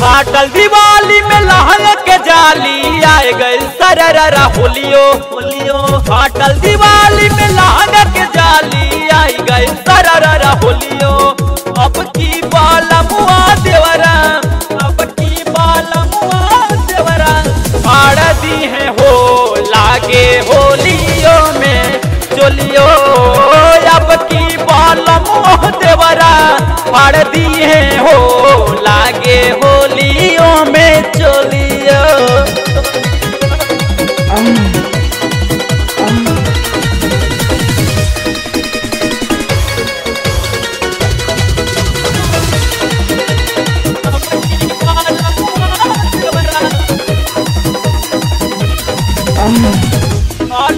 फाटल दिवाली में लहंगा के जाली आए गए सररा होलियो होलियो। फाटल दिवाली में लहंगा के जाली आई गए सररा होलियो। अब की बाला मुआ देवरा, अब की बाला मुआ देवरा फाड़ दी है हो लागे होलियो में चोलियो। अब की बाला मुआ देवरा फाड़ दी है हो लागे होलियो में चोलियो।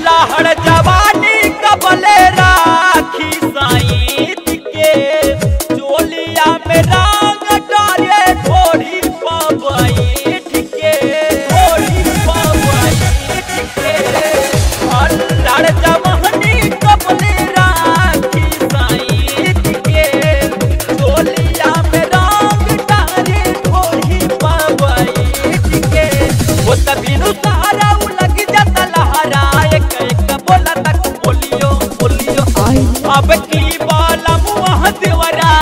लहड़ जवानी कबले राखी साईं के चोलिया में रंग डाले थोड़ी पवैठ के, थोड़ी पवैठ के। लहड़ जवानी कबले राखी साईं के चोलिया में रंग डाले थोड़ी पवैठ के। वो तभी नु सहारा लग जाता लहरा एक एक बोला तक बोलियो बोलियो। अब की बाला मुआ देवरा,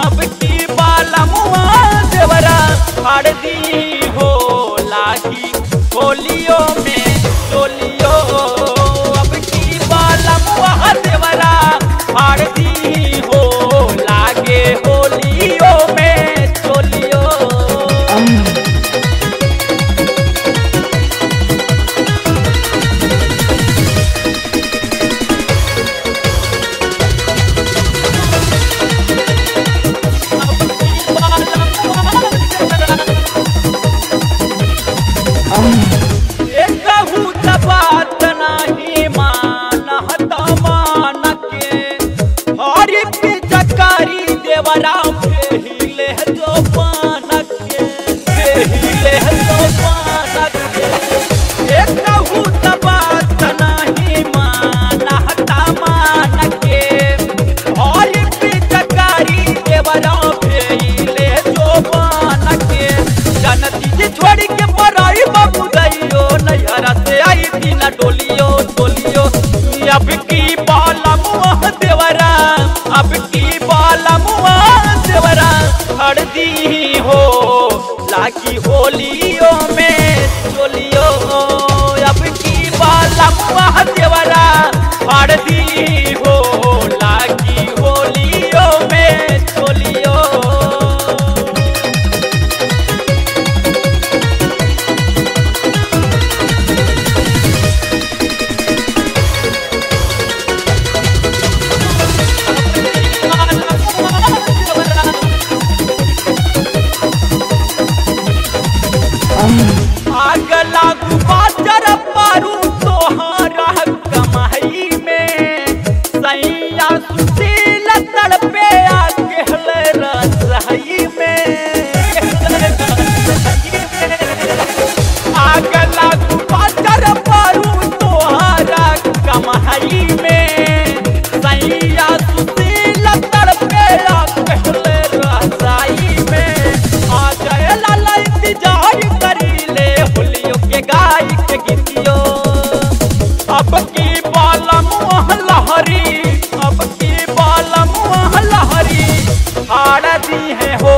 अब की बाला मुआ देवरा फाड़ दी हो लागी होलियो में चोलियो। अब की बाला मुआ देवरा फाड़ दी हो लागे होलियो में चोलियो। बात नहीं मानत मान के हर पिचकारी देवरा फेहिले जो पान के, फेहिले जो पान के। एक बात नहीं मानत मान के हर पिचकारी देवरा फेहिले जो पान के। जनती छोड़ के पराई बाबू दैयो नैहरा से आई तीना डोलियो डोलियो। अब की बाला मुआ देवरा, अब की बाला मुआ देवरा फाड़ दी हो लागी होलियो में चोलियो। अब की बाला मुआ देवरा फाड़ दी हो लागी होलियो में चोलियो। आग लागू बाजार पारू तोहारा कमाई में सैया सुशील तड़पे आके रसोई में। आग लागू बाजार पारू तोहारा कमाई में सैया सुशील तड़पे आके रसोई में। आ जाए लाला इंतजार गाय के गीतियो। अब की बाला मुआ लहरी, अब की बाला मुआ लहरी फाड़ दी है हो